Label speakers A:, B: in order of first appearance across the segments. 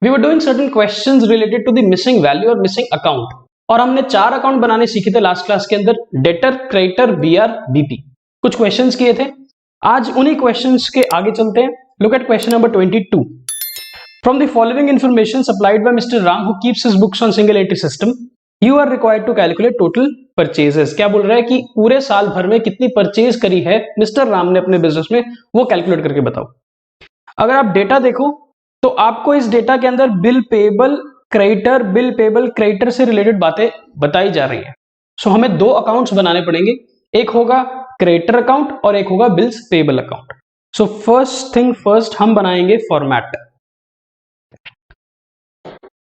A: We were doing certain questions related to the missing value और missing account, और हमने 4 account बनाने सीखे थे लास्ट क्लास के अंदर, डेटर, क्रेडिटर, बीआर, बीपी। कुछ क्वेश्चंस किए थे, आज उन्हीं क्वेश्चंस के आगे चलते हैं। Look at question number 22। From the following information supplied by mister Ram who keeps his books on single entry system, you are required to calculate total purchases. क्या बोल रहा है कि पूरे साल भर में कितनी परचेज करी है मिस्टर राम ने अपने बिजनेस में, वो कैलकुलेट करके बताओ। अगर आप डेटा देखो तो आपको इस डेटा के अंदर बिल पेबल क्रेडिटर से रिलेटेड बातें बताई जा रही है। सो हमें 2 अकाउंट्स बनाने पड़ेंगे, एक होगा क्रेडिटर अकाउंट और एक होगा bills payable account. So first thing first हम बनाएंगे फॉर्मेट।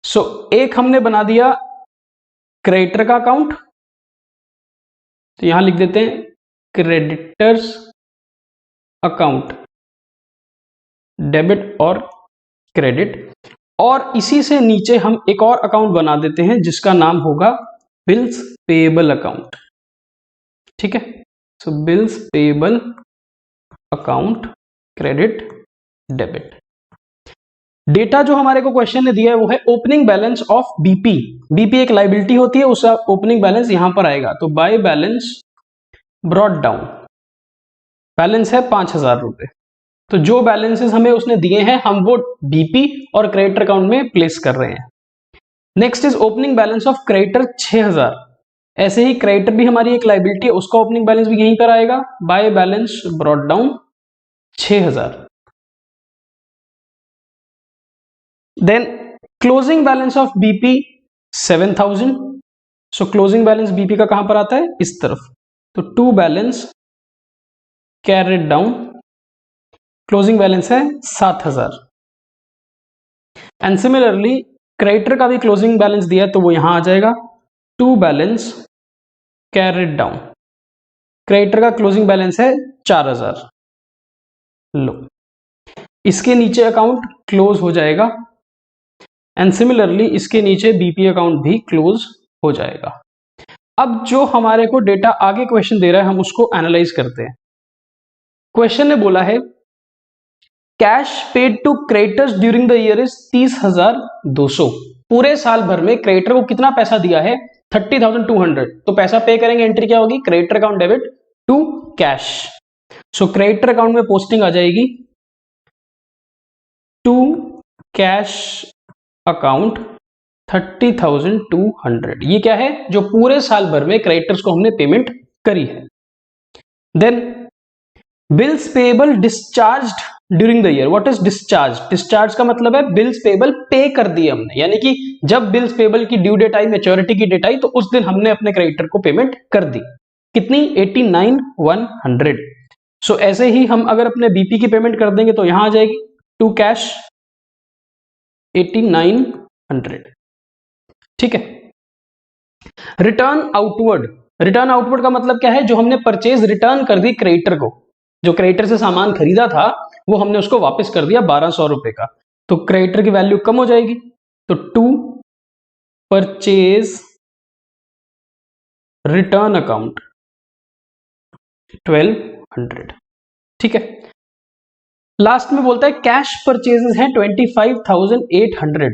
A: सो एक हमने बना दिया क्रेडिटर का अकाउंट, तो यहां लिख देते हैं क्रेडिटर्स अकाउंट, डेबिट और क्रेडिट, और इसी से नीचे हम एक और अकाउंट बना देते हैं जिसका नाम होगा बिल्स पेबल अकाउंट। ठीक है, so bills payable account, credit, debit. Data जो हमारे को क्वेश्चन ने दिया है वो है opening balance of BP. BP एक लायबिलिटी होती है, उसका ओपनिंग बैलेंस यहां पर आएगा। तो by balance brought down, balance है 5000 रुपए। तो जो बैलेंसेस हमें उसने दिए हैं हम वो बीपी और क्रेडिटर अकाउंट में प्लेस कर रहे हैं। Next is opening balance of creditor 6000। ऐसे ही क्रेडिटर भी हमारी एक लायबिलिटी है, उसका ओपनिंग बैलेंस भी यहीं पर आएगा, by balance brought down 6000। Then closing balance of BP 7000। So closing balance BP का कहां पर आता है, इस तरफ। तो to balance carried down, closing balance है 7000। एंड सिमिलरली क्रेडिटर का भी क्लोजिंग बैलेंस दिया है तो वो यहां आ जाएगा, to balance carried down. Creditor का क्लोजिंग बैलेंस है 4000। लो, इसके नीचे अकाउंट क्लोज हो जाएगा एंड सिमिलरली इसके नीचे बीपी अकाउंट भी क्लोज हो जाएगा। अब जो हमारे को डेटा आगे क्वेश्चन दे रहा है हम उसको एनालाइज करते हैं। क्वेश्चन ने बोला है cash paid to creditors during the year is 30,200। पूरे साल भर में क्रेडिटर को कितना पैसा दिया है, 30,200। तो पैसा पे करेंगे, एंट्री क्या होगी, creditor account debit to cash. So creditor account में पोस्टिंग आ जाएगी टू कैश अकाउंट 30,200। ये क्या है, जो पूरे साल भर में क्रेडिटर्स को हमने पेमेंट करी है। Then bills payable discharged during the year. What is discharge? Discharge का मतलब है बिल्स पेबल पे कर दिए हमने, यानी कि जब बिल्स पेबल की ड्यू डेट आई, मैच्योरिटी की डेट आई, तो उस दिन हमने अपने क्रेडिटर को पेमेंट कर दी। कितनी, 89,100। सो ऐसे ही हम अगर अपने बीपी की पेमेंट कर देंगे तो यहां आ जाएगी टू कैश 8900। ठीक है। रिटर्न आउटवर्ड, रिटर्न आउटवर्ड का मतलब क्या है, जो हमने परचेज रिटर्न कर दी क्रेडिटर को, जो क्रेडिटर से सामान खरीदा था वो हमने उसको वापस कर दिया 1200 रुपए का, तो क्रेडिटर की वैल्यू कम हो जाएगी। तो टू परचेज रिटर्न अकाउंट 1200। ठीक है। लास्ट में बोलता है कैश परचेजेस हैं 25,800।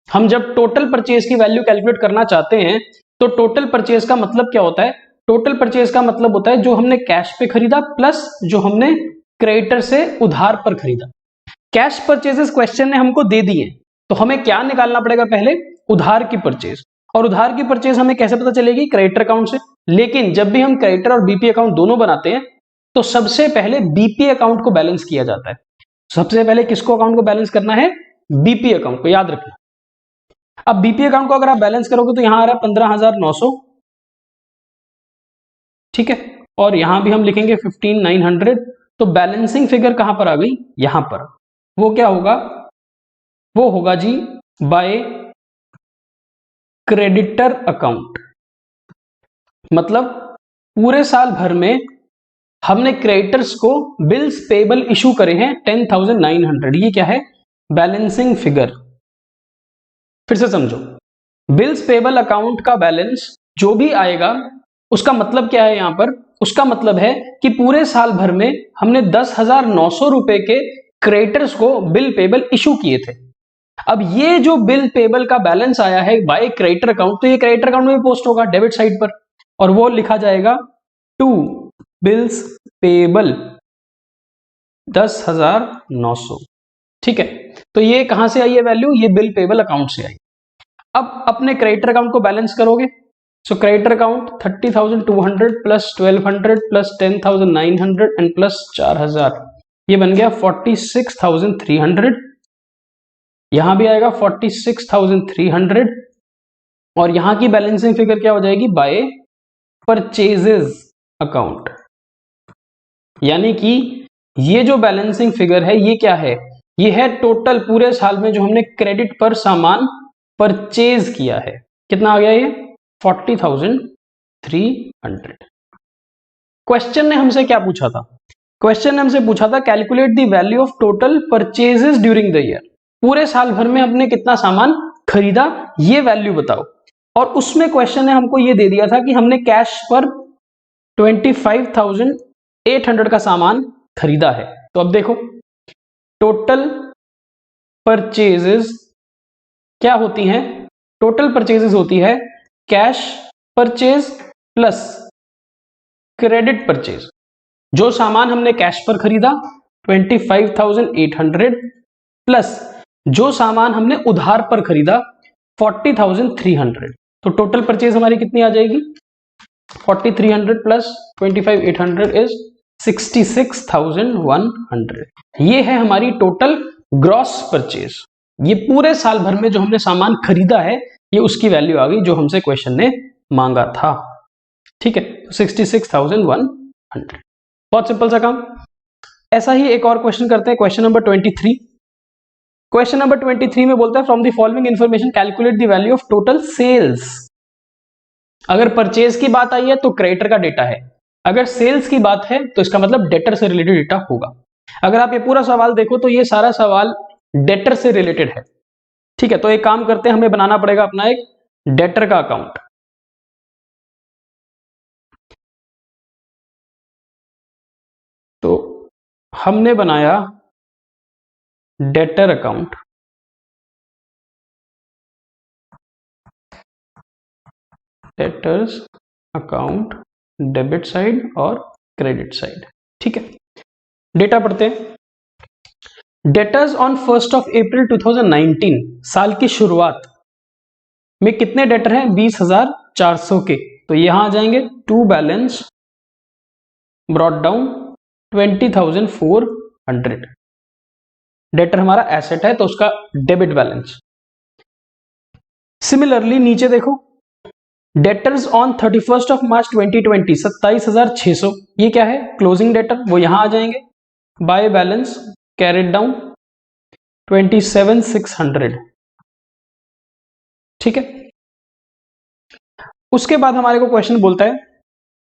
A: हम जब टोटल परचेज की वैल्यू कैलकुलेट करना चाहते हैं तो टोटल परचेज का मतलब क्या होता है, टोटल परचेज का मतलब होता है जो हमने कैश पे खरीदा प्लस जो हमने क्रेडिटर से उधार पर खरीदा। कैश परचेजेस क्वेश्चन ने हमको दे दिए, तो हमें क्या निकालना पड़ेगा, पहले उधार की परचेज। और उधार की परचेज हमें कैसे पता चलेगी, क्रेडिटर अकाउंट से। लेकिन जब भी हम क्रेडिटर और बीपी अकाउंट दोनों बनाते हैं तो सबसे पहले बीपी अकाउंट को बैलेंस किया जाता है। सबसे पहले किसको अकाउंट को बैलेंस करना है, बीपी अकाउंट को, याद रखना। अब बीपी अकाउंट को अगर आप बैलेंस करोगे तो यहां आ रहा है 15,900। ठीक है, और यहां भी हम लिखेंगे 15,900। तो बैलेंसिंग फिगर कहां पर आ गई, यहां पर। वो क्या होगा, वो होगा जी बाय क्रेडिटर अकाउंट। मतलब पूरे साल भर में हमने क्रेडिटर्स को बिल्स पेबल इशू करे हैं 10,900। ये क्या है, बैलेंसिंग फिगर। फिर से समझो, बिल्स पेबल अकाउंट का बैलेंस जो भी आएगा उसका मतलब क्या है, यहां पर उसका मतलब है कि पूरे साल भर में हमने 10,900 रुपए के क्रेडिटर्स को बिल पेबल इशू किए थे। अब ये जो बिल पेबल का बैलेंस आया है बाय क्रेडिटर अकाउंट, तो ये क्रेडिटर अकाउंट में भी पोस्ट होगा डेबिट साइड पर, और वो लिखा जाएगा टू बिल्स पेबल 10,900। ठीक है, तो ये कहां से आई है वैल्यू, ये बिल पेबल अकाउंट से आई। अब अपने क्रेडिटर अकाउंट को बैलेंस करोगे, so creditor account 30,200 plus 1,200 plus 10,900 and plus 4,000, ये बन गया 46,300। यहां भी आएगा 46,300, और यहां की बैलेंसिंग फिगर क्या हो जाएगी, बाय परचेजेस अकाउंट। यानी कि ये जो बैलेंसिंग फिगर है ये क्या है, ये है टोटल पूरे साल में जो हमने क्रेडिट पर सामान परचेज किया है। कितना आ गया ये, 40,300। क्वेश्चन ने हमसे क्या पूछा था, क्वेश्चन ने हमसे पूछा था calculate the value of total purchases during the year. पूरे साल भर में हमने कितना सामान खरीदा ये वैल्यू बताओ। और उसमें क्वेश्चन ने हमको ये दे दिया था कि हमने कैश पर 25,800 का सामान खरीदा है। तो अब देखो टोटल परचेजेस क्या होती हैं, टोटल परचेजेस होती है cash purchase plus credit purchase. जो सामान हमने कैश पर खरीदा 25,800 प्लस जो सामान हमने उधार पर खरीदा 40,300। तो टोटल परचेज हमारी कितनी आ जाएगी, 4,300 प्लस 25,800 इज 66,100। ये है हमारी टोटल ग्रॉस परचेज। ये पूरे साल भर में जो हमने सामान खरीदा है ये उसकी वैल्यू आ गई जो हमसे क्वेश्चन ने मांगा था। ठीक है, 66,100। बहुत सिंपल सा काम। ऐसा ही एक और क्वेश्चन करते हैं, क्वेश्चन नंबर 23। क्वेश्चन नंबर 23 में बोलता है from the following information calculate the value of total sales. अगर परचेज की बात आई है तो क्रेडिटर का डेटा है, अगर सेल्स की बात है तो इसका मतलब डेटर से रिलेटेड डेटा होगा। अगर आप ये पूरा सवाल देखो तो ये सारा सवाल डेटर से रिलेटेड है। ठीक है, तो एक काम करते हैं, हमें बनाना पड़ेगा अपना एक डेटर का अकाउंट। तो हमने बनाया debtor account, debtors account debit side और क्रेडिट साइड। ठीक है, डेटा पढ़ते हैं। डेटर्स ऑन 1 अप्रैल 2019, साल की शुरुआत में कितने डेटर हैं, 20,400 के। तो यहां आ जाएंगे to balance brought down 20,400। Debtor हमारा एसेट है तो उसका डेबिट बैलेंस। सिमिलरली नीचे देखो डेटर्स ऑन 31 मार्च 2020, 27,600, ये क्या है, क्लोजिंग डेटर, वो यहां आ जाएंगे। By balance carried down 27,600। ठीक है, उसके बाद हमारे को क्वेश्चन बोलता है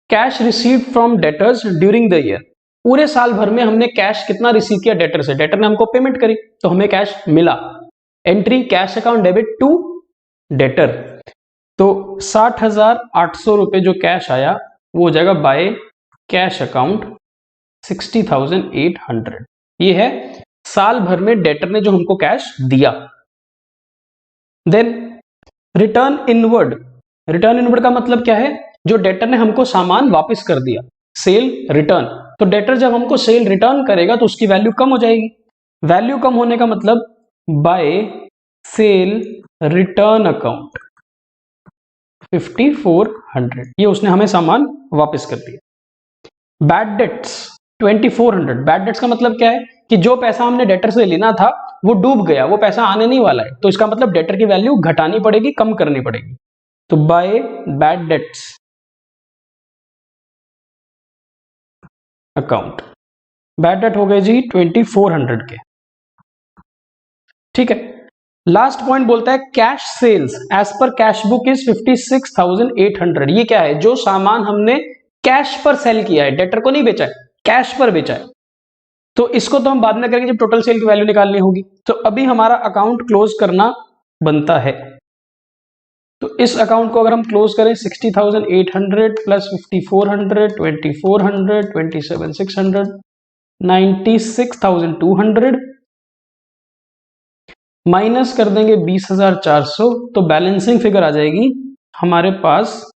A: cash received from debtors during the year. पूरे साल भर में हमने कैश कितना रिसीव किया डेटर से, डेटर ने हमको पेमेंट करी तो हमें कैश मिला। Entry cash account debit to debtor, तो 60,800 रुपए जो कैश आया वो हो जाएगा बाय कैश अकाउंट 60,800। ये है साल भर में डेटर ने जो हमको कैश दिया। Then return inward, return inward का मतलब क्या है, जो डेटर ने हमको सामान वापस कर दिया, सेल रिटर्न। तो डेटर जब हमको सेल रिटर्न करेगा तो उसकी वैल्यू कम हो जाएगी। वैल्यू कम होने का मतलब बाय सेल रिटर्न अकाउंट 5,400, ये उसने हमें सामान वापस कर दिया। बैड डेट्स 2,400, बैड डेट्स का मतलब क्या है कि जो पैसा हमने डेटर से लेना था वो डूब गया, वो पैसा आने नहीं वाला है, तो इसका मतलब डेटर की वैल्यू घटानी पड़ेगी, कम करनी पड़ेगी। तो by bad debts account, bad debt हो गए जी 2,400 के। ठीक है, लास्ट पॉइंट बोलता है cash sales as per cash book is 56,800। ये क्या है, जो सामान हमने कैश पर सेल किया है, डेटर को नहीं बेचा है, कैश पर बेचा है। तो इसको तो हम बाद में करेंगे जब टोटल सेल की वैल्यू निकालनी होगी। तो अभी हमारा अकाउंट क्लोज करना बनता है। तो इस अकाउंट को अगर हम क्लोज करें 60,800 प्लस 5,400 2,400 27,600 96,200 माइनस कर देंगे 20,400, तो बैलेंसिंग फिगर आ जाएगी हमारे पास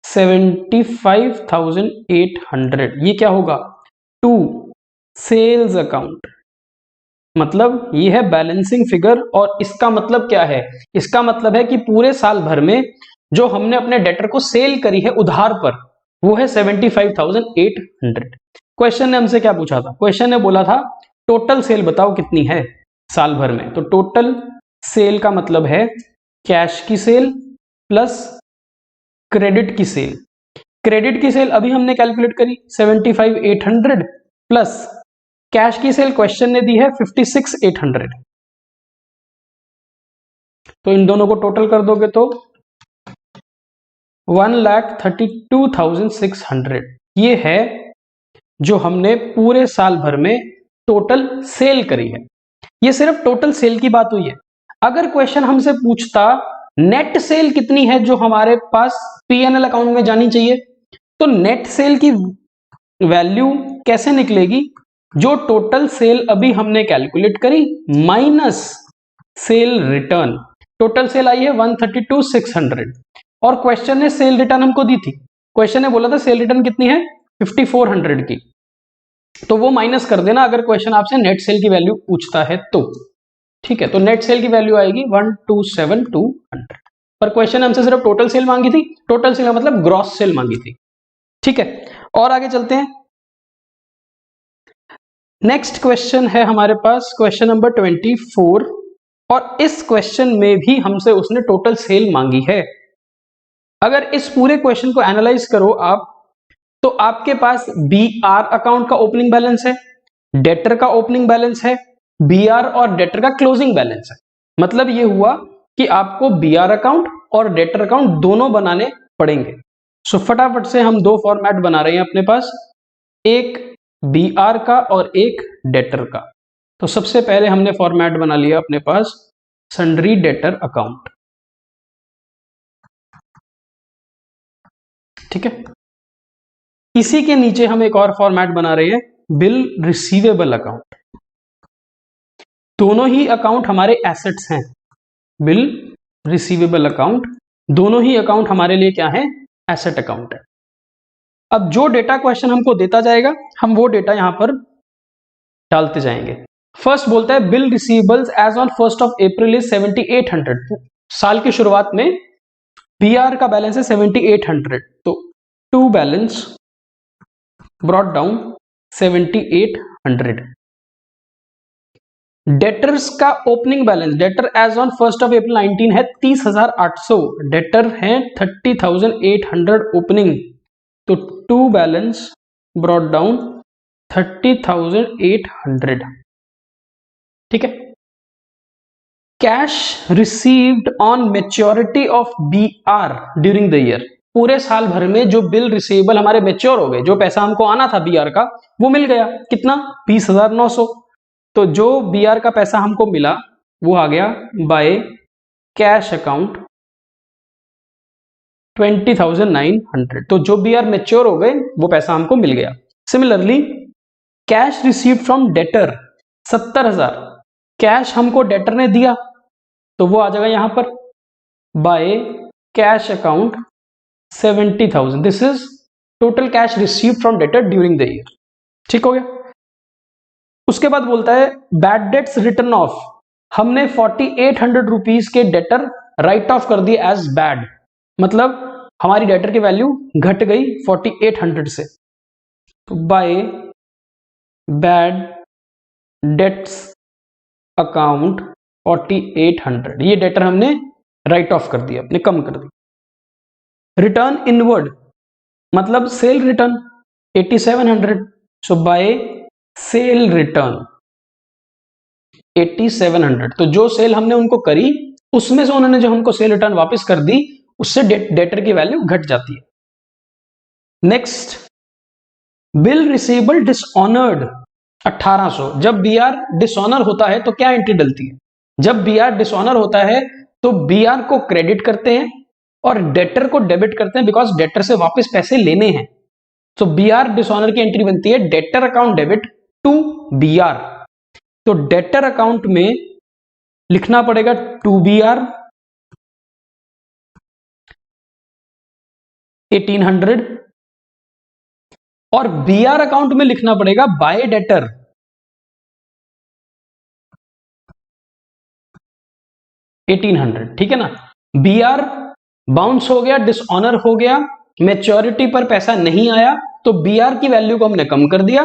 A: 75,800। ये क्या होगा? टू सेल्स अकाउंट, मतलब ये है बैलेंसिंग फिगर। और इसका मतलब क्या है? इसका मतलब है कि पूरे साल भर में जो हमने अपने डेटर को सेल करी है उधार पर, वो है 75,800। क्वेश्चन ने हमसे क्या पूछा था? क्वेश्चन ने बोला था टोटल सेल बताओ कितनी है साल भर में। तो टोटल सेल का मतलब है कैश की सेल प्लस क्रेडिट की सेल। क्रेडिट की सेल अभी हमने कैलकुलेट करी 75,800 प्लस कैश की सेल क्वेश्चन ने दी है 56,800। तो इन दोनों को टोटल कर दोगे तो 1,32,600 ये है जो हमने पूरे साल भर में टोटल सेल करी है। ये सिर्फ टोटल सेल की बात हुई है। अगर क्वेश्चन हमसे पूछता नेट सेल कितनी है जो हमारे पास पीएनएल अकाउंट में जानी चाहिए, तो नेट सेल की वैल्यू कैसे निकलेगी? जो टोटल सेल अभी हमने कैलकुलेट करी minus sale return. Total sale आई है 132,600 और क्वेश्चन ने सेल रिटर्न हमको दी थी। क्वेश्चन ने बोला था सेल रिटर्न कितनी है 5400 की, तो वो माइनस कर देना अगर क्वेश्चन आपसे नेट सेल की वैल्यू पूछता है तो। ठीक है, तो नेट सेल की वैल्यू आएगी 127,200, पर क्वेश्चन हमसे सिर्फ टोटल सेल मांगी थी। टोटल सेल मतलब ग्रॉस सेल मांगी थी। ठीक है, और आगे चलते हैं। नेक्स्ट क्वेश्चन है हमारे पास क्वेश्चन नंबर 24 और इस क्वेश्चन में भी हमसे उसने टोटल सेल मांगी है। अगर इस पूरे क्वेश्चन को एनालाइज करो आप, तो आपके पास बीआर अकाउंट का ओपनिंग बैलेंस है, डेटर का ओपनिंग बैलेंस है, बीआर और डेटर का क्लोजिंग बैलेंस है। मतलब ये हुआ कि आपको बीआर अकाउंट और डेटर अकाउंट दोनों बनाने पड़ेंगे। सो फटाफट से हम दो फॉर्मेट बना रहे हैं अपने पास, एक बीआर का और एक डेटर का। तो सबसे पहले हमने फॉर्मेट बना लिया अपने पास सन्ड्री डेटर अकाउंट। ठीक है, इसी के नीचे हम एक और फॉर्मेट बना रहे हैं बिल रिसीवेबल अकाउंट। दोनों ही अकाउंट हमारे एसेट्स हैं। बिल रिसीवेबल अकाउंट, दोनों ही अकाउंट हमारे लिए क्या है? एसेट अकाउंट है। अब जो डेटा क्वेश्चन हमको देता जाएगा हम वो डेटा यहां पर डालते जाएंगे। फर्स्ट बोलता है bill receivables as on 1 April is 7800। साल की शुरुआत में बीआर का बैलेंस है 7800, तो to balance brought down 7800। Debtors का opening balance, debtor as on 1 April 19 है 30,800, डेटर है 30,800 ओपनिंग, तो टू बैलेंस ब्रॉट डाउन 30,800। ठीक है, cash received on maturity of BR during the year. पूरे साल भर में जो बिल रिसीवेबल हमारे मेच्योर हो गए, जो पैसा हमको आना था बीआर का वो मिल गया। कितना? 20,900। तो जो बीआर का पैसा हमको मिला वो आ गया बाय कैश अकाउंट 20,900। तो जो बीआर मेच्योर हो गए वो पैसा हमको मिल गया। Similarly cash received from debtor 70,000, cash हमको डेटर ने दिया तो वो आ जाएगा यहां पर by cash account 70,000। This is total cash received from debtor during the year. ठीक हो गया। उसके बाद बोलता है बैड डेट्स रिटर्न ऑफ, हमने 4800 रुपीज के डेटर राइट ऑफ कर दिए एज बैड, मतलब हमारी डेटर की वैल्यू घट गई 4800 से, तो बाय बैड डेट्स अकाउंट 4800 ये डेटर हमने राइट ऑफ कर दिया, अपने कम कर दिया। रिटर्न इनवर्ड मतलब सेल रिटर्न 8700, सो बाय सेल रिटर्न 8700। तो जो सेल हमने उनको करी उसमें से उन्होंने जो हमको सेल रिटर्न वापस कर दी उससे डेटर की वैल्यू घट जाती है। Next bill receivable dishonoured 1800। जब बीआर डिसऑनर होता है तो क्या एंट्री डलती है? जब बीआर डिसऑनर होता है तो बीआर को क्रेडिट करते हैं और डेटर को डेबिट करते हैं, बिकॉज डेटर से वापस पैसे लेने हैं। तो बीआर डिसऑनर की एंट्री बनती है debtor account debit to BR. तो डेटर अकाउंट में लिखना पड़ेगा 2BR 1800 और BR अकाउंट में लिखना पड़ेगा बाय डेटर 1800। ठीक है ना। BR बाउंस हो गया, डिसऑनर हो गया, मैच्योरिटी पर पैसा नहीं आया, तो BR की वैल्यू को हमने कम कर दिया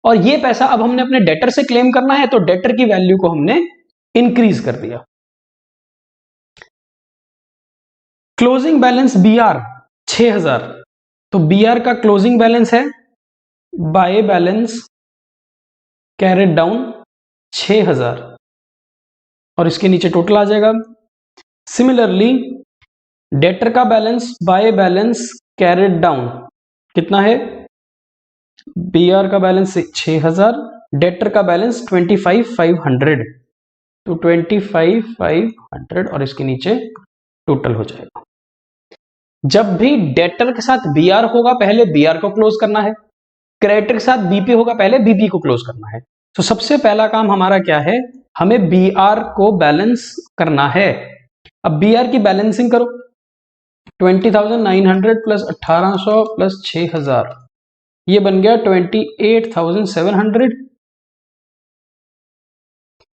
A: और ये पैसा अब हमने अपने डेटर से क्लेम करना है, तो डेटर की वैल्यू को हमने इंक्रीज कर दिया। क्लोजिंग बैलेंस BR 6000, तो BR का क्लोजिंग बैलेंस है बाय बैलेंस कैरेट डाउन 6000 और इसके नीचे टोटल आ जाएगा। सिमिलरली डेटर का balance by balance carried down कितना है, BR का बैलेंस 6000, डेटर का बैलेंस 25500, तो 25500 और इसके नीचे टोटल हो जाएगा। जब भी डेटर के साथ BR होगा पहले BR को क्लोज करना है, क्रेडिटर के साथ BP होगा पहले BP को क्लोज करना है। तो सबसे पहला काम हमारा क्या है, हमें BR को बैलेंस करना है। अब BR की बैलेंसिंग करो, 20,900 प्लस 1800 प्लस 6000, ये बन गया 28,700।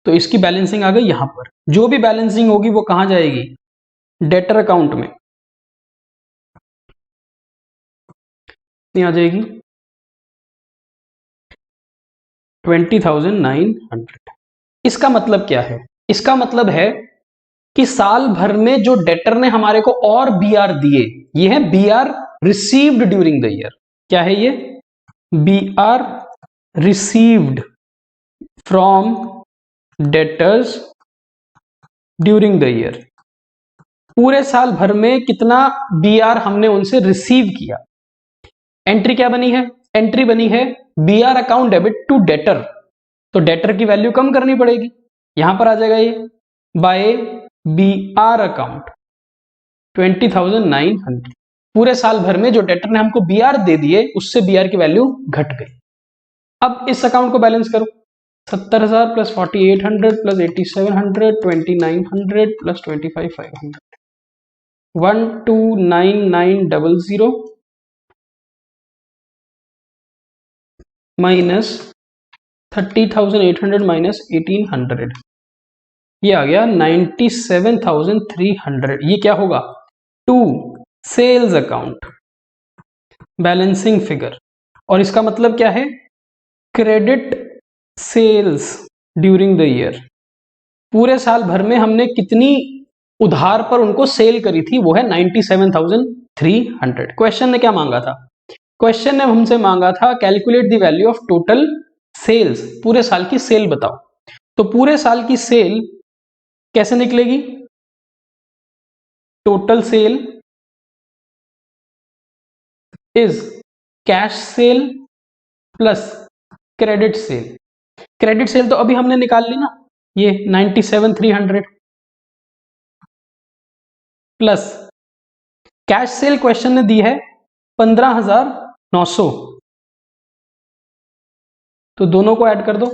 A: तो इसकी बैलेंसिंग आ गई यहां पर। जो भी बैलेंसिंग होगी वो कहां जाएगी, डेटर अकाउंट में आ जाएगी 20,900। इसका मतलब क्या है, इसका मतलब है कि साल भर में जो डेटर ने हमारे को और BR दिए, ये है BR received during the year. क्या है ये, BR received from debtors during the year. पूरे साल भर में कितना BR हमने उनसे रिसीव किया। एंट्री क्या बनी है, एंट्री बनी है BR account debit to debtor, तो डेटर की वैल्यू कम करनी पड़ेगी, यहां पर आ जाएगा ये बाय BR अकाउंट 20,900। पूरे साल भर में जो डेटर ने हमको BR दे दिए उससे BR की वैल्यू घट गई। अब इस अकाउंट को बैलेंस करो, 70,000 plus 4,800 plus 8,700 2,900 plus 25,500 129900 minus 30,800 minus 1,800, ये आ गया 97,300। ये क्या होगा, to sales account balancing figure. और इसका मतलब क्या है, credit sales during the year. पूरे साल भर में हमने कितनी उधार पर उनको सेल करी थी, वो है 97,300। क्वेश्चन ने क्या मांगा था, क्वेश्चन ने हमसे मांगा था calculate the value of total sales, पूरे साल की सेल बताओ। तो पूरे साल की सेल कैसे निकलेगी, total sale is cash cell plus credit sale. Credit sale तो अभी हमने निकाल ली ना, ये 97,300 प्लस कैश सेल क्वेश्चन ने दी है 15,900, तो दोनों को ऐड कर दो,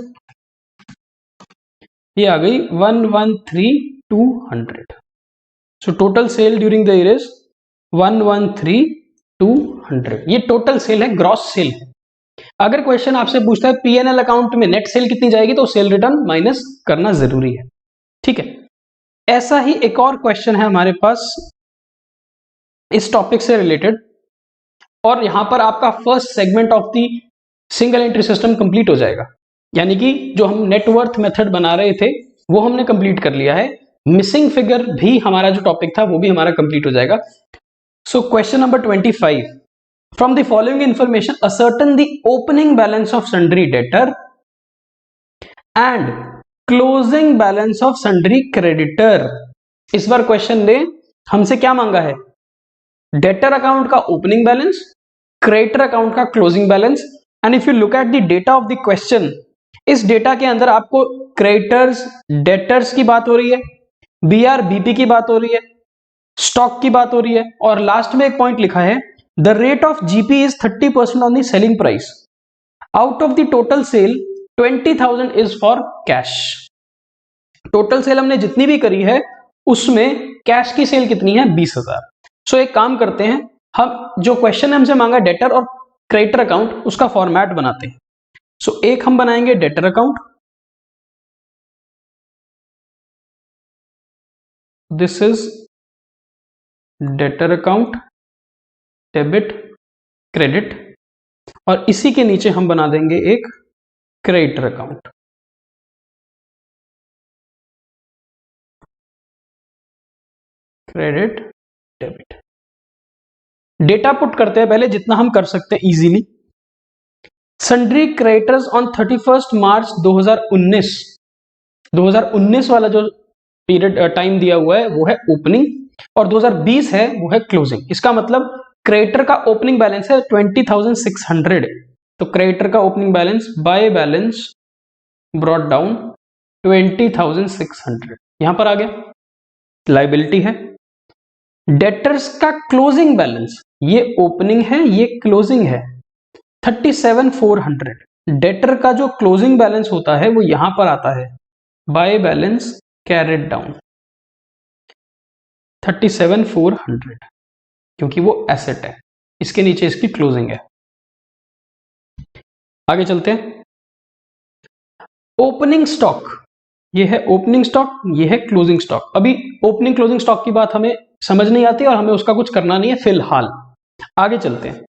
A: ये आ गई 113,200। So total sale during the year is 113,200। ये टोटल सेल है, ग्रॉस सेल है। अगर क्वेश्चन आपसे पूछता है P&L अकाउंट में नेट सेल कितनी जाएगी, तो सेल रिटर्न माइनस करना जरूरी है। ठीक है, ऐसा ही एक और क्वेश्चन है हमारे पास इस टॉपिक से रिलेटेड, और यहां पर आपका first segment of the single entry system complete हो जाएगा। यानी कि जो हम नेटवर्थ मेथड बना रहे थे वो हमने कंप्लीट कर लिया है, मिसिंग फिगर भी हमारा जो टॉपिक था वो भी हमारा कंप्लीट हो जाएगा। So question number 25, from the following information ascertain the opening balance of sundry debtor and closing balance of sundry creditor. इस बार क्वेश्चन ने हमसे क्या मांगा है, डेटर अकाउंट का ओपनिंग बैलेंस, क्रेडिटर अकाउंट का closing balance. And if you look at the data of the question, इस data के अंदर आपको क्रेडिटर्स डेटर्स की बात हो रही है, BR BP की बात हो रही है, स्टॉक की बात हो रही है, और लास्ट में एक पॉइंट लिखा है the rate of GP is 30% on the selling price, out of the total sale 20,000 is for cash. Total sale हमने जितनी भी करी है उसमें कैश की सेल कितनी है 20,000। सो एक काम करते हैं, हम जो क्वेश्चन हमसे मांगा डेटर और क्रेडिटर अकाउंट उसका फॉर्मेट बनाते हैं। सो एक हम बनाएंगे debtor account, this is debtor account debit credit, और इसी के नीचे हम बना देंगे एक creditor account. Credit debit data put करते हैं पहले जितना हम कर सकते हैं इजीली। सन्ड्री क्रेडिटर्स ऑन 31 मार्च 2019 वाला जो पीरियड टाइम दिया हुआ है वो है ओपनिंग, और 2020 है वो है क्लोजिंग। इसका मतलब क्रेडिटर का ओपनिंग बैलेंस है 20,600, तो क्रेडिटर का opening balance bye balance brought down 20,600 यहां पर आ गया, लायबिलिटी है। डेटर्स का क्लोजिंग बैलेंस, ये ओपनिंग है ये क्लोजिंग है, 37,400। डेटर का जो क्लोजिंग बैलेंस होता है वो यहां पर आता है बाय बैलेंस कैरेट डाउन 37,400, क्योंकि वो एसेट है, इसके नीचे इसकी क्लोजिंग है। आगे चलते हैं। ओपनिंग स्टॉक, ये है ओपनिंग स्टॉक, ये है क्लोजिंग स्टॉक। अभी ओपनिंग क्लोजिंग स्टॉक की बात हमें समझ नहीं आती और हमें उसका कुछ करना नहीं है फिलहाल। आगे चलते हैं।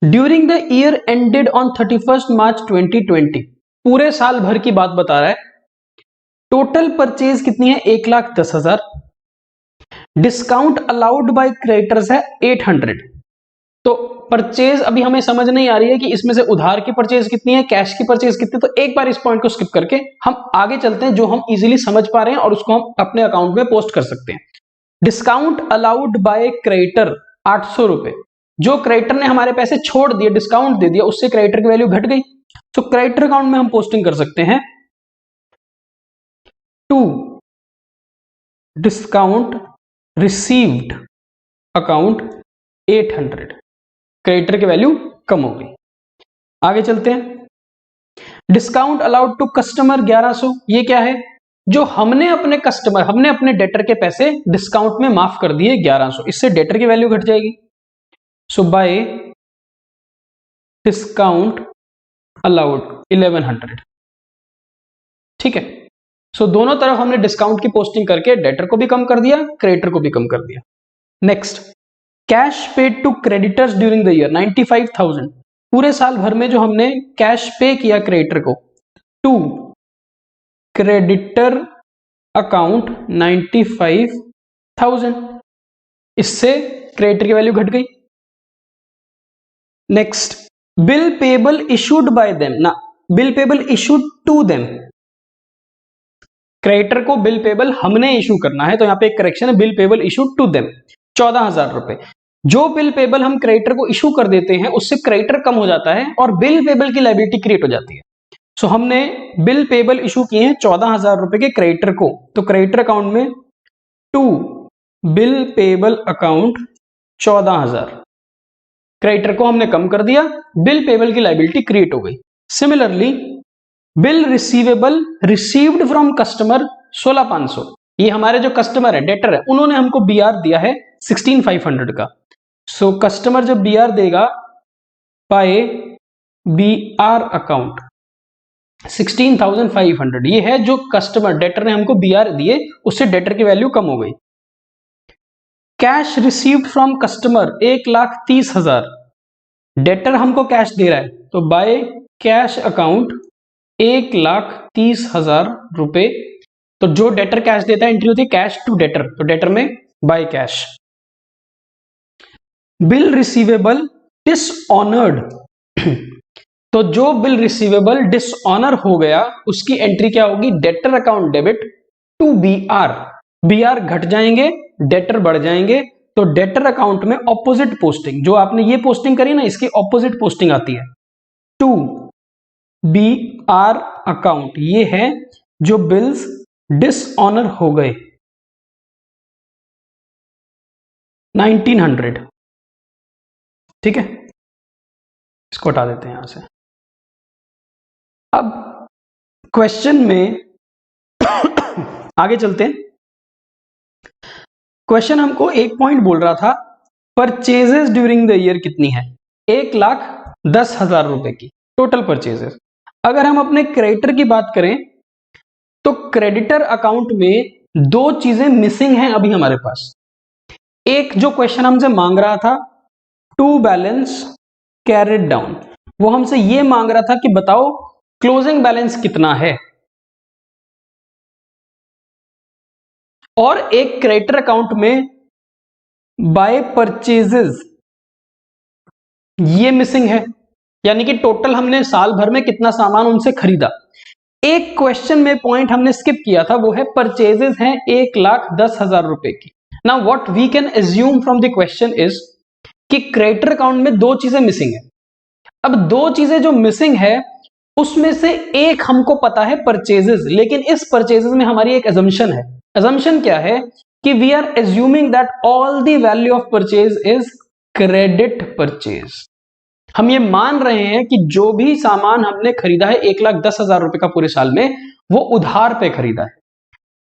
A: During the year ended on 31 मार्च 2020, पूरे साल भर की बात बता रहा है। टोटल परचेज कितनी है 1,10,000। डिस्काउंट अलाउड बाय क्रेडिटर्स है 800। तो परचेज अभी हमें समझ नहीं आ रही है कि इसमें से उधार की परचेज कितनी है, कैश की परचेज कितनी है, तो एक बार इस पॉइंट को स्किप करके हम आगे चलते हैं जो हम इजीली समझ पा रहे हैं और उसको हम अपने अकाउंट में पोस्ट कर सकते हैं। डिस्काउंट अलाउड बाय क्रेडिटर 800 रुपए, जो क्रेडिटर ने हमारे पैसे छोड़ दिए, डिस्काउंट दे दिया, उससे क्रेडिटर की वैल्यू घट गई, तो क्रेडिटर अकाउंट में हम पोस्टिंग कर सकते हैं to discount received account 800, creditor की वैल्यू कम हो गई। आगे चलते हैं। डिस्काउंट अलाउड टू कस्टमर 1100, ये क्या है, जो हमने अपने डेटर के पैसे डिस्काउंट में माफ कर दिए 1100, इससे डेटर की वैल्यू घट जाएगी। सो बाय डिस्काउंट अलाउड 1100, ठीक है। सो दोनों तरफ हमने डिस्काउंट की पोस्टिंग करके डेटर को भी कम कर दिया, क्रेडिटर को भी कम कर दिया। Next, cash paid to creditors during the year 95,000, पूरे साल भर में जो हमने कैश पे किया क्रेडिटर को, टू क्रेडिटर अकाउंट 95,000, इससे क्रेडिटर की वैल्यू घट गई। Next, bill payable issued by them, ना bill payable issued to them, creditor को बिल पेबल हमने इशू करना है, तो यहां पे एक करेक्शन है, bill payable issued to them 14,000 रुपए। जो बिल पेबल हम क्रेडिटर को इशू कर देते हैं उससे क्रेडिटर कम हो जाता है और बिल पेबल की लायबिलिटी क्रिएट हो जाती है। सो हमने बिल पेबल इशू किए हैं 14,000 रुपए के क्रेडिटर को, तो क्रेडिटर अकाउंट में to bill payable account 14,000, creditor को हमने कम कर दिया, बिल पेबल की लायबिलिटी क्रिएट हो गई। Similarly bill receivable received from customer 16,500, ये हमारे जो कस्टमर है डेटर है उन्होंने हमको बीआर दिया है 16,500 का। सो कस्टमर जब बीआर देगा बाय बीआर अकाउंट 16,500, ये है जो कस्टमर डेटर ने हमको बीआर दिए, उससे डेटर की वैल्यू कम हो गई। Cash received from customer 1,30,000, debtor हमको कैश दे रहा है, तो बाय कैश अकाउंट 1,30,000 रुपए, तो जो डेटर कैश देता है एंट्री होती है कैश टू डेटर, तो डेटर में by cash. Bill receivable dishonoured, तो जो बिल रिसीवेबल डिसऑनर हो गया उसकी एंट्री क्या होगी, debtor account debit to BR, BR घट जाएंगे डेटर बढ़ जाएंगे, तो डेटर अकाउंट में ऑपोजिट पोस्टिंग, जो आपने ये पोस्टिंग करी ना इसकी ऑपोजिट पोस्टिंग आती है टू बीआर अकाउंट, ये है जो बिल्स डिसऑनर हो गए 1900, ठीक है, इसको हटा देते हैं यहां से। अब क्वेश्चन में आगे चलते हैं। क्वेश्चन हमको एक पॉइंट बोल रहा था, परचेजेस ड्यूरिंग द ईयर कितनी है? 1,10,000 रुपए की टोटल परचेजेस। अगर हम अपने क्रेडिटर की बात करें तो क्रेडिटर अकाउंट में दो चीजें मिसिंग हैं अभी हमारे पास। एक जो क्वेश्चन हमसे मांग रहा था, टू बैलेंस कैरिड डाउन, वो हमसे ये मांग रहा था कि बताओ क्लोजिंग बैलेंस कितना है। और एक क्रेडिटर अकाउंट में बाय परचेजेस, ये मिसिंग है, यानी कि टोटल हमने साल भर में कितना सामान उनसे खरीदा। एक क्वेश्चन में पॉइंट हमने स्किप किया था, वो है परचेजेस हैं 1,10,000 रुपए की। Now what we can assume from the question is कि क्रेडिटर अकाउंट में दो चीजें मिसिंग है। अब दो चीजें जो मिसिंग है उसमें से एक हमको पता है परचेजेस, लेकिन इस परचेजेस में हमारी एक अजम्पशन है। अजम्पशन क्या है कि we are assuming that all the value of purchase is credit purchase. हम ये मान रहे हैं कि जो भी सामान हमने खरीदा है 1,10,000 रुपए का पूरे साल में, वो उधार पे खरीदा है।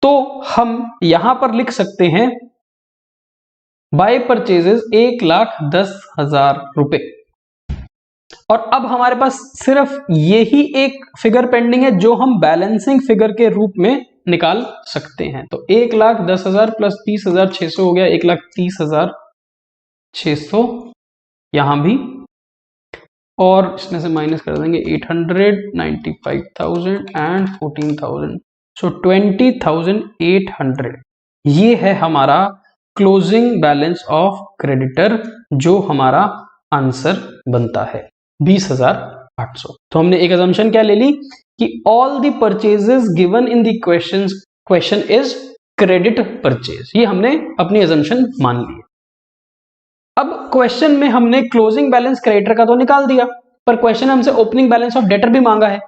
A: तो हम यहां पर लिख सकते हैं बाय परचेजेस 1,10,000 रुपए। और अब हमारे पास सिर्फ यही एक फिगर पेंडिंग है जो हम बैलेंसिंग फिगर के रूप में निकाल सकते हैं। तो 1,10,000 प्लस 30,600 हो गया 1,30,600 यहां भी, और इसमें से माइनस कर देंगे 895,000 एंड 14,000, सो 20,800। ये है हमारा क्लोजिंग बैलेंस ऑफ क्रेडिटर, जो हमारा आंसर बनता है 20,800। तो हमने एक असम्पशन क्या ले ली कि all the purchases given in the question is credit purchase. ये हमने अपनी असम्पशन मान ली। अब क्वेश्चन में हमने क्लोजिंग बैलेंस क्रेडिटर का तो निकाल दिया, पर क्वेश्चन हमसे ओपनिंग बैलेंस ऑफ डेटर भी मांगा है।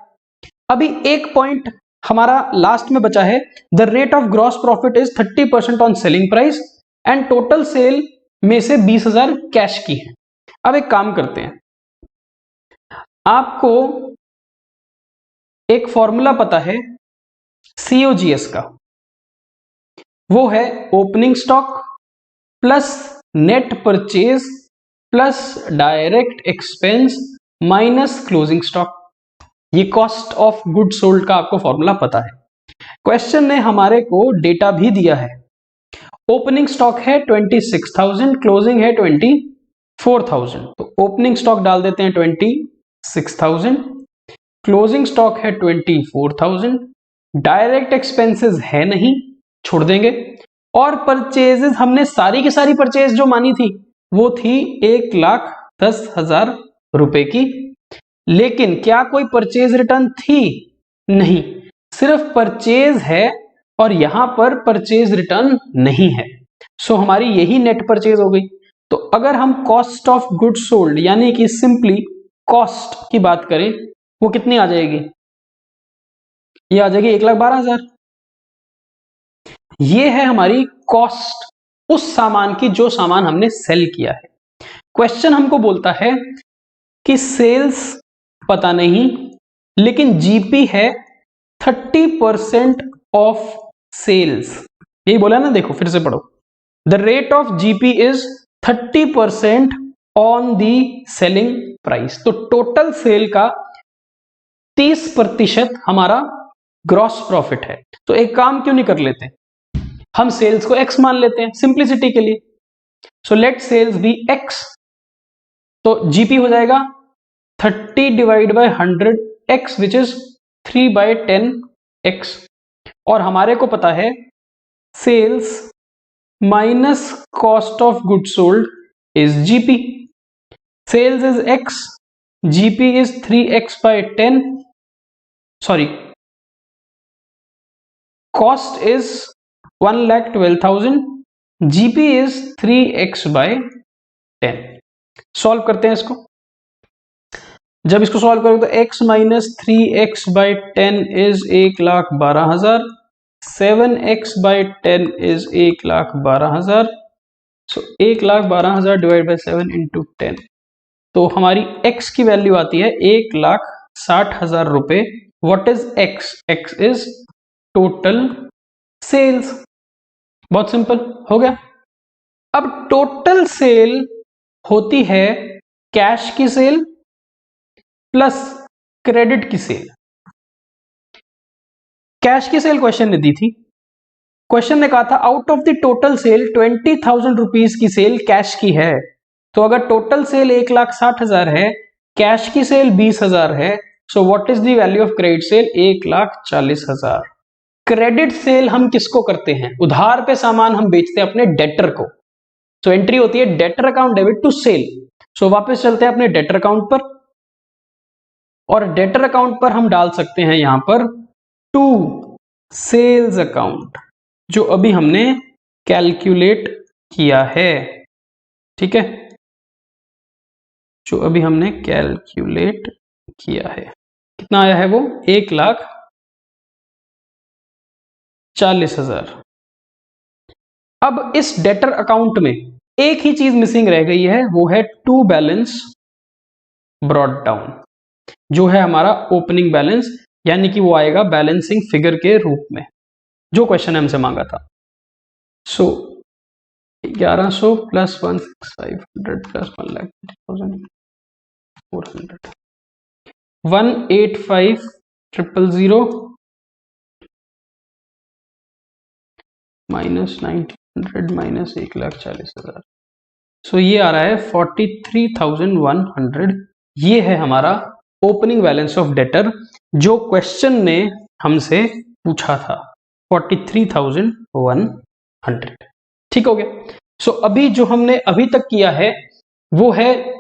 A: अभी एक पॉइंट हमारा लास्ट में बचा है, the rate of gross profit is 30% on selling price and total sale में से 20,000 कैश की है। अब एक काम करते हैं, आपको एक फॉर्मूला पता है COGS का, वो है opening stock plus net purchase plus direct expense minus closing stock. ये कॉस्ट ऑफ गुड सोल्ड का आपको फॉर्मूला पता है। क्वेश्चन ने हमारे को डेटा भी दिया है। ओपनिंग स्टॉक है 26,000, क्लोजिंग है 24,000। तो ओपनिंग स्टॉक डाल देते हैं 26,000, क्लोजिंग स्टॉक है 24,000, डायरेक्ट एक्सपेंसेस है नहीं, छोड़ देंगे, और परचेजेस हमने सारी की सारी परचेज जो मानी थी वो थी 1,10,000 रुपए की। लेकिन क्या कोई परचेज रिटर्न थी? नहीं, सिर्फ परचेज है और यहां पर परचेज रिटर्न नहीं है। सो हमारी यही नेट परचेज हो गई। तो अगर हम कॉस्ट ऑफ गुड्स सोल्ड यानी कि सिंपली कॉस्ट की बात करें, वो कितनी आ जाएगी? ये आ जाएगी 1,12,000। ये है हमारी कॉस्ट उस सामान की जो सामान हमने सेल किया है। क्वेश्चन हमको बोलता है कि सेल्स पता नहीं, लेकिन जीपी है 30% ऑफ सेल्स। यही बोला ना, देखो फिर से पढ़ो, the rate of GP is 30% on the selling price. तो टोटल सेल का 30% हमारा ग्रॉस प्रॉफिट है। तो एक काम क्यों नहीं कर लेते, हम सेल्स को x मान लेते हैं सिंप्लिसिटी के लिए। So let sales be x। तो जीपी हो जाएगा 30 divide by 100 x which is 3/10x। और हमारे को पता है sales minus cost of good sold is GP. Sales is x, GP is 3x/10, sorry cost is 1,12,000, GP is 3x/10। Solve करते हैं इसको। जब इसको सॉल्व करोगे तो x minus 3x/10 is 1,12,000, 7x/10 is 1,12,000। So 1,12,000 divide by 7 into 10, तो हमारी x की वैल्यू आती है 1,60,000 रुपए। What is x? x is total sales. बहुत सिंपल हो गया। अब टोटल सेल होती है कैश की सेल प्लस क्रेडिट की सेल। कैश की सेल क्वेश्चन ने दी थी। क्वेश्चन ने कहा था out of the total sale 20,000 rupees की सेल कैश की है। तो अगर टोटल सेल 1,60,000 है, कैश की सेल 20,000 है, so what is the value of credit sale? 1,40,000। Credit sale हम किसको करते हैं? उधार पे सामान हम बेचते हैं अपने डेटर को। सो एंट्री होती है debtor account debit to sale. So वापस चलते हैं अपने डेटर अकाउंट पर, और डेटर अकाउंट पर हम डाल सकते हैं यहां पर टू सेल्स अकाउंट, जो अभी हमने कैलकुलेट किया है। ठीक है, जो अभी हमने कैलकुलेट किया है। कितना आया है वो? 1,40,000। अब इस डेटर अकाउंट में एक ही चीज मिसिंग रह गई है, वो है टू बैलेंस ब्रॉट डाउन, जो है हमारा ओपनिंग बैलेंस, यानी कि वो आएगा बैलेंसिंग फिगर के रूप में, जो क्वेश्चन हमसे मांगा था। सो 1100 प्लस 1,500 प्लस 1,30,400 185,000 माइनस 1,900 माइनस 1,40,000। सो ये आ रहा है 43,100। ये है हमारा ओपनिंग बैलेंस ऑफ डेटर, जो क्वेश्चन ने हमसे पूछा था, 43,100। ठीक हो गया। सो अभी जो हमने अभी तक किया है वो है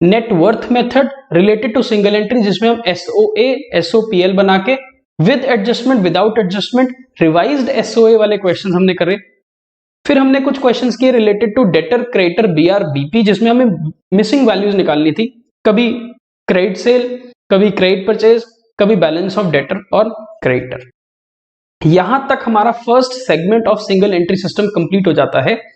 A: net worth method related to single entry, जिसमें हम एसओए एसओपीएल बना के with adjustment without adjustment revised SOA वाले क्वेश्चन हमने करे। फिर हमने कुछ क्वेश्चंस किए related to debtor creditor BR BP, जिसमें हमें मिसिंग वैल्यूज निकालनी थी, कभी क्रेडिट सेल, कभी क्रेडिट परचेज, कभी बैलेंस ऑफ डेटर और क्रेडिटर। यहां तक हमारा first segment of single entry system complete हो जाता है।